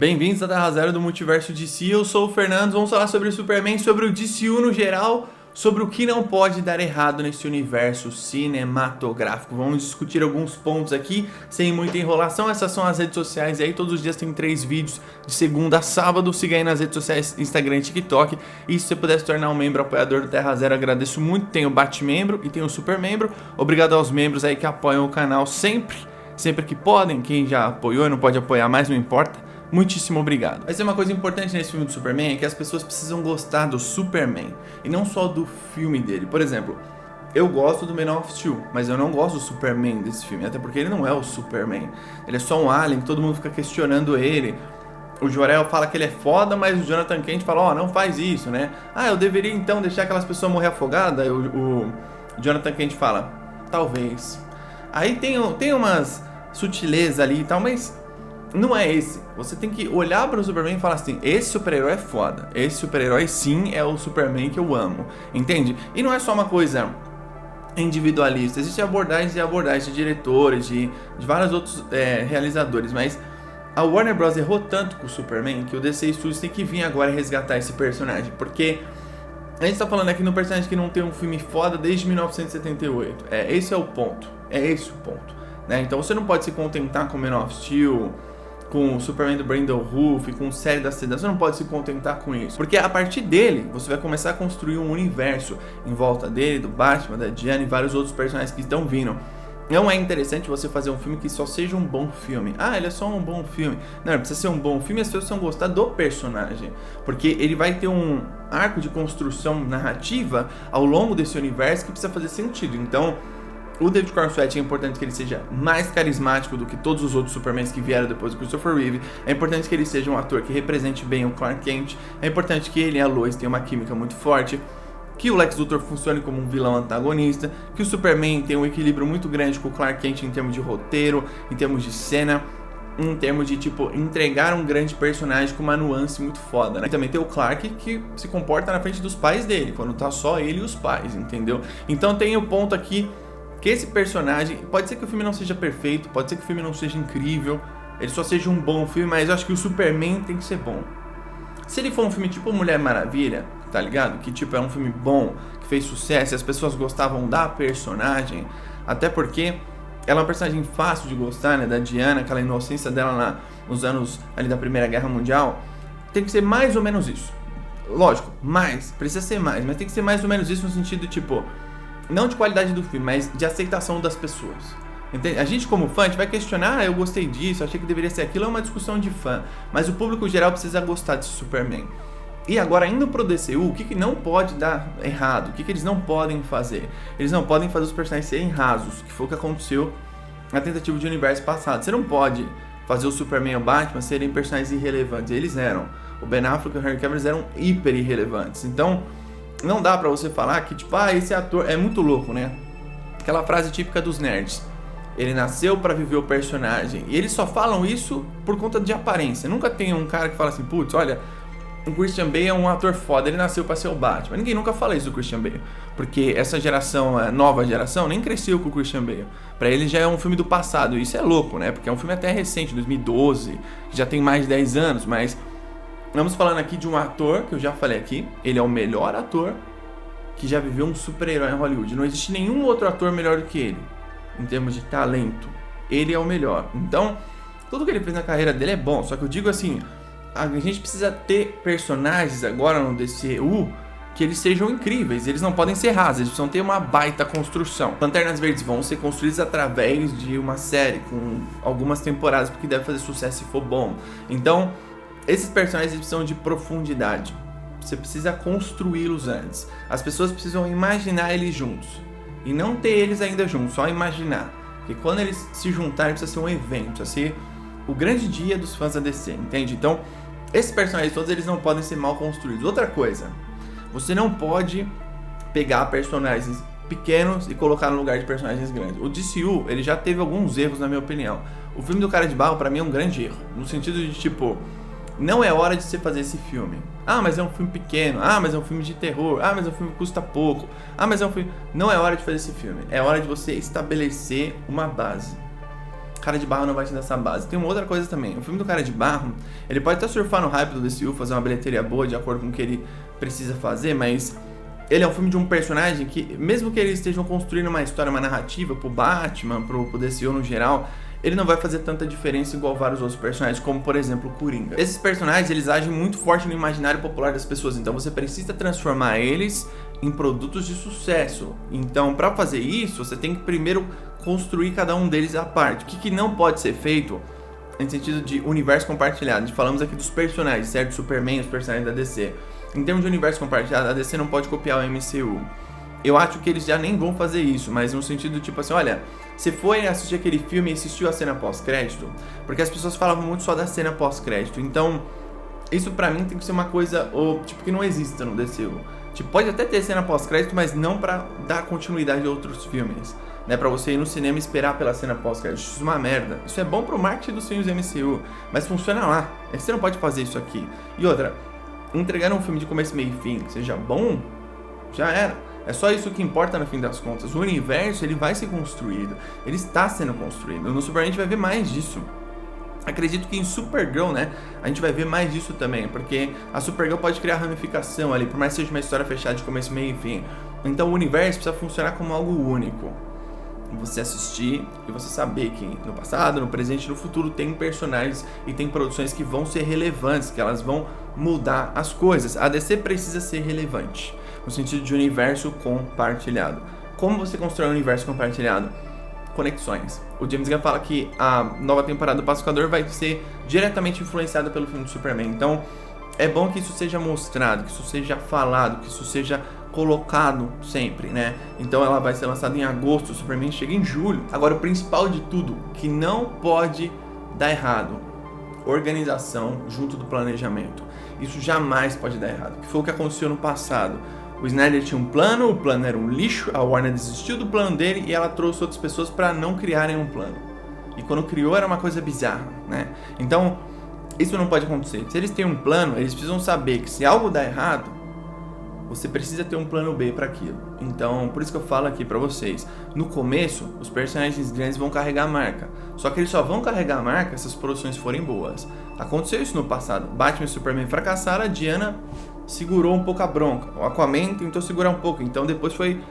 Bem-vindos à Terra Zero do Multiverso DC, eu sou o Fernando, vamos falar sobre o Superman, sobre o DCU no geral, sobre o que não pode dar errado nesse universo cinematográfico. Vamos discutir alguns pontos aqui, sem muita enrolação. Essas são as redes sociais aí, todos os dias tem 3 vídeos, de segunda a sábado. Siga aí nas redes sociais, Instagram e TikTok. E se você puder se tornar um membro apoiador do Terra Zero, agradeço muito. Tem o Bate-membro e tem o Super-membro. Obrigado aos membros aí que apoiam o canal sempre que podem. Quem já apoiou e não pode apoiar mais, não importa. Muitíssimo obrigado. Mas tem uma coisa importante nesse filme do Superman, é que as pessoas precisam gostar do Superman e não só do filme dele. Por exemplo, eu gosto do Man of Steel, mas eu não gosto do Superman desse filme, até porque ele não é o Superman. Ele é só um alien, todo mundo fica questionando ele. O Jor-El fala que ele é foda, mas o Jonathan Kent fala, não faz isso, né? Eu deveria então deixar aquelas pessoas morrer afogadas? O Jonathan Kent fala, talvez. Aí tem umas sutilezas ali e tal, mas não é esse. Você tem que olhar para o Superman e falar assim, esse super-herói é foda. Esse super-herói sim é o Superman que eu amo. Entende? E não é só uma coisa individualista. Existem abordagens e abordagens de diretores, de vários outros realizadores. Mas a Warner Bros. Errou tanto com o Superman que o DC Studios tem que vir agora resgatar esse personagem. Porque a gente tá falando aqui no personagem que não tem um filme foda desde 1978. Esse é o ponto. É esse o ponto. Né? Então você não pode se contentar com Man of Steel, com o Superman do Brandon Routh, com série da Cidade, você não pode se contentar com isso. Porque a partir dele, você vai começar a construir um universo em volta dele, do Batman, da Diana e vários outros personagens que estão vindo. Não é interessante você fazer um filme que só seja um bom filme. Ele é só um bom filme. Não, ele precisa ser um bom filme e as pessoas precisam gostar do personagem. Porque ele vai ter um arco de construção narrativa ao longo desse universo que precisa fazer sentido. Então, o David Cornsweet é importante que ele seja mais carismático do que todos os outros Supermans que vieram depois do Christopher Reeve. É importante que ele seja um ator que represente bem o Clark Kent. É importante que ele e a Lois tenham uma química muito forte. Que o Lex Luthor funcione como um vilão antagonista. Que o Superman tenha um equilíbrio muito grande com o Clark Kent em termos de roteiro, em termos de cena, em termos de, entregar um grande personagem com uma nuance muito foda, né? E também tem o Clark que se comporta na frente dos pais dele, quando tá só ele e os pais, entendeu? Então tem o ponto aqui que esse personagem, pode ser que o filme não seja perfeito, pode ser que o filme não seja incrível, ele só seja um bom filme, mas eu acho que o Superman tem que ser bom. Se ele for um filme tipo Mulher Maravilha, tá ligado? Que é um filme bom, que fez sucesso e as pessoas gostavam da personagem, até porque ela é uma personagem fácil de gostar, né? Da Diana, aquela inocência dela nos anos ali da Primeira Guerra Mundial, tem que ser mais ou menos isso. Lógico, precisa ser mais, mas tem que ser mais ou menos isso no sentido não de qualidade do filme, mas de aceitação das pessoas. Entende? A gente como fã, a gente vai questionar, eu gostei disso, achei que deveria ser aquilo, é uma discussão de fã. Mas o público geral precisa gostar desse Superman. E agora, indo pro DCU, o que não pode dar errado? O que eles não podem fazer? Eles não podem fazer os personagens serem rasos, que foi o que aconteceu na tentativa de universo passado. Você não pode fazer o Superman e o Batman serem personagens irrelevantes. Eles eram. O Ben Affleck e o Henry Cavill eram hiper irrelevantes. Então, não dá pra você falar que, esse ator é muito louco, né? Aquela frase típica dos nerds. Ele nasceu pra viver o personagem. E eles só falam isso por conta de aparência. Nunca tem um cara que fala assim, olha, o Christian Bale é um ator foda, ele nasceu pra ser o Batman. Ninguém nunca fala isso do Christian Bale. Porque essa geração, a nova geração, nem cresceu com o Christian Bale. Pra ele já é um filme do passado. E isso é louco, né? Porque é um filme até recente, 2012, que já tem mais de 10 anos, mas estamos falando aqui de um ator, que eu já falei aqui, ele é o melhor ator que já viveu um super-herói em Hollywood. Não existe nenhum outro ator melhor do que ele, em termos de talento. Ele é o melhor. Então, tudo que ele fez na carreira dele é bom, só que eu digo assim, a gente precisa ter personagens agora no DCU que eles sejam incríveis, eles não podem ser rasos, eles precisam ter uma baita construção. Lanternas Verdes vão ser construídas através de uma série, com algumas temporadas, porque deve fazer sucesso se for bom. Então, esses personagens precisam de profundidade. Você precisa construí-los antes. As pessoas precisam imaginar eles juntos. E não ter eles ainda juntos, só imaginar. Porque quando eles se juntarem, precisa ser um evento. Precisa ser o grande dia dos fãs da DC, entende? Então, esses personagens todos, eles não podem ser mal construídos. Outra coisa, você não pode pegar personagens pequenos e colocar no lugar de personagens grandes. O DCU, ele já teve alguns erros, na minha opinião. O filme do Cara de Barro, pra mim, é um grande erro. No sentido de, não é hora de você fazer esse filme. Mas é um filme pequeno. Mas é um filme de terror. Mas é um filme que custa pouco. Mas é um filme... Não é hora de fazer esse filme. É hora de você estabelecer uma base. Cara de Barro não vai te dar essa base. Tem uma outra coisa também. O filme do Cara de Barro, ele pode até surfar no hype do DCU, fazer uma bilheteria boa de acordo com o que ele precisa fazer, mas ele é um filme de um personagem que, mesmo que eles estejam construindo uma história, uma narrativa pro Batman, pro DCU no geral, ele não vai fazer tanta diferença igual vários outros personagens, como por exemplo o Coringa. Esses personagens, eles agem muito forte no imaginário popular das pessoas, então você precisa transformar eles em produtos de sucesso. Então, para fazer isso, você tem que primeiro construir cada um deles à parte. O que não pode ser feito em sentido de universo compartilhado? Falamos aqui dos personagens, certo? Superman, os personagens da DC. Em termos de universo compartilhado, a DC não pode copiar o MCU. Eu acho que eles já nem vão fazer isso, mas no sentido tipo assim, olha, você foi assistir aquele filme e assistiu a cena pós-crédito? Porque as pessoas falavam muito só da cena pós-crédito. Então, isso pra mim tem que ser uma coisa, tipo, que não exista no DCU. Tipo, pode até ter cena pós-crédito, mas não pra dar continuidade a outros filmes, né? Pra você ir no cinema e esperar pela cena pós-crédito. Isso é uma merda. Isso é bom pro marketing dos filmes do MCU, mas funciona lá. É que você não pode fazer isso aqui. E outra, entregar um filme de começo, meio e fim que seja bom, já era. É só isso que importa no fim das contas. O universo, ele vai ser construído. Ele está sendo construído. No Superman a gente vai ver mais disso. Acredito que em Supergirl, né, a gente vai ver mais disso também, porque a Supergirl pode criar ramificação ali, por mais que seja uma história fechada de começo, meio e fim. Então o universo precisa funcionar como algo único. Você assistir e você saber que no passado, no presente e no futuro tem personagens e tem produções que vão ser relevantes, que elas vão mudar as coisas. A DC precisa ser relevante, no sentido de universo compartilhado. Como você constrói um universo compartilhado? Conexões. O James Gunn fala que a nova temporada do Pacificador vai ser diretamente influenciada pelo filme do Superman. Então, é bom que isso seja mostrado, que isso seja falado, que isso seja colocado sempre, né? Então ela vai ser lançada em agosto, o Superman chega em julho. Agora, o principal de tudo, que não pode dar errado, organização junto do planejamento. Isso jamais pode dar errado, que foi o que aconteceu no passado. O Snyder tinha um plano, o plano era um lixo, a Warner desistiu do plano dele e ela trouxe outras pessoas para não criarem um plano. E quando criou era uma coisa bizarra, né? Então, isso não pode acontecer. Se eles têm um plano, eles precisam saber que se algo dá errado, você precisa ter um plano B para aquilo. Então, por isso que eu falo aqui para vocês. No começo, os personagens grandes vão carregar a marca. Só que eles só vão carregar a marca se as produções forem boas. Aconteceu isso no passado. Batman e Superman fracassaram, a Diana segurou um pouco a bronca. O Aquaman tentou segurar um pouco. Então, depois foi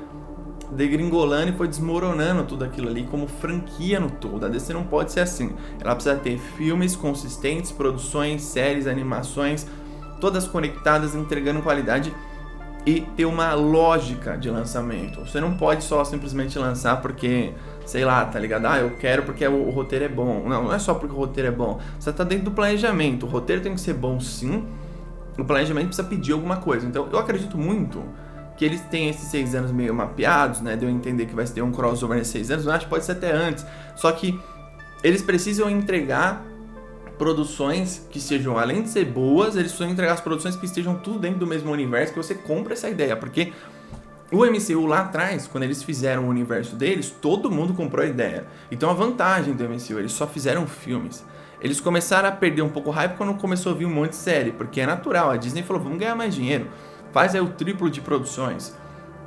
degringolando e foi desmoronando tudo aquilo ali como franquia no todo. A DC não pode ser assim. Ela precisa ter filmes consistentes, produções, séries, animações, todas conectadas, entregando qualidade e ter uma lógica de lançamento. Você não pode só simplesmente lançar porque, sei lá, tá ligado? Ah, eu quero porque o roteiro é bom. Não é só porque o roteiro é bom. Você tá dentro do planejamento. O roteiro tem que ser bom, sim. O planejamento precisa pedir alguma coisa. Então, eu acredito muito que eles têm esses 6 anos meio mapeados, né? De eu entender que vai ter um crossover nesses 6 anos. Eu acho que pode ser até antes. Só que eles precisam entregar produções que sejam, além de ser boas, eles precisam entregar as produções que estejam tudo dentro do mesmo universo, que você compra essa ideia, porque o MCU lá atrás, quando eles fizeram o universo deles, todo mundo comprou a ideia. Então a vantagem do MCU, eles só fizeram filmes. Eles começaram a perder um pouco o hype quando começou a vir um monte de série, porque é natural, a Disney falou, vamos ganhar mais dinheiro, faz aí o triplo de produções.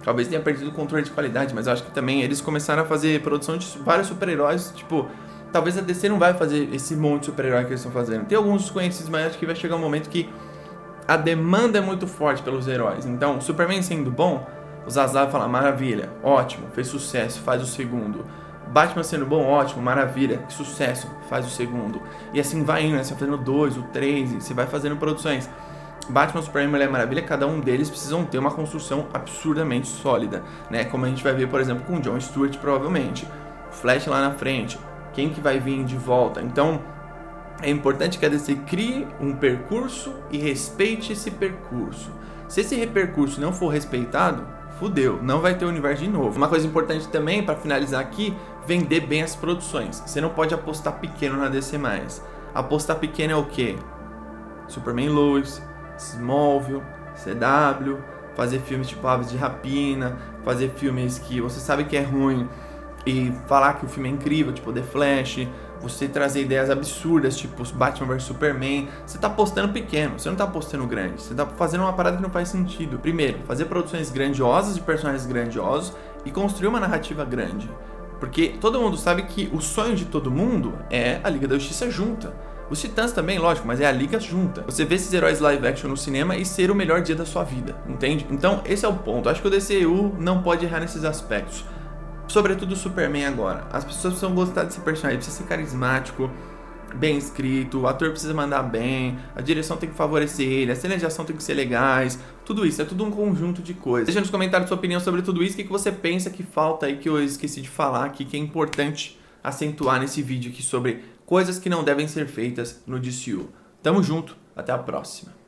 Talvez tenha perdido o controle de qualidade, mas eu acho que também eles começaram a fazer produção de vários super-heróis, tipo, talvez a DC não vai fazer esse monte de super-herói que eles estão fazendo. Tem alguns desconhecidos, mas acho que vai chegar um momento que a demanda é muito forte pelos heróis. Então, Superman sendo bom, o Zaslav fala, maravilha, ótimo, fez sucesso, faz o segundo. Batman sendo bom, ótimo, maravilha, que sucesso, faz o segundo. E assim vai indo, né? Você vai fazendo 2, o 3, e você vai fazendo produções. Batman, Superman, Mulher Maravilha, cada um deles precisam ter uma construção absurdamente sólida, né? Como a gente vai ver, por exemplo, com o Jon Stewart, provavelmente. Flash lá na frente. Quem que vai vir de volta? Então, é importante que a DC crie um percurso e respeite esse percurso. Se esse percurso não for respeitado, fudeu, não vai ter universo de novo. Uma coisa importante também, para finalizar aqui, vender bem as produções. Você não pode apostar pequeno na DC+. Apostar pequeno é o quê? Superman Lois, Smallville, CW, fazer filmes tipo Aves de Rapina, fazer filmes que você sabe que é ruim, e falar que o filme é incrível, tipo The Flash, você trazer ideias absurdas, tipo Batman vs Superman. Você tá apostando pequeno, você não tá apostando grande, você tá fazendo uma parada que não faz sentido. Primeiro, fazer produções grandiosas de personagens grandiosos e construir uma narrativa grande. Porque todo mundo sabe que o sonho de todo mundo é a Liga da Justiça junta. Os Titãs também, lógico, mas é a Liga junta. Você vê esses heróis live action no cinema e ser o melhor dia da sua vida, entende? Então esse é o ponto. Acho que o DCU não pode errar nesses aspectos. Sobretudo o Superman agora. As pessoas precisam gostar desse personagem, precisa ser carismático, bem escrito, o ator precisa mandar bem, a direção tem que favorecer ele, as cenas de ação tem que ser legais, tudo isso, é tudo um conjunto de coisas. Deixa nos comentários sua opinião sobre tudo isso, o que você pensa que falta aí, que eu esqueci de falar aqui, que é importante acentuar nesse vídeo aqui sobre coisas que não devem ser feitas no DCU. Tamo junto, até a próxima.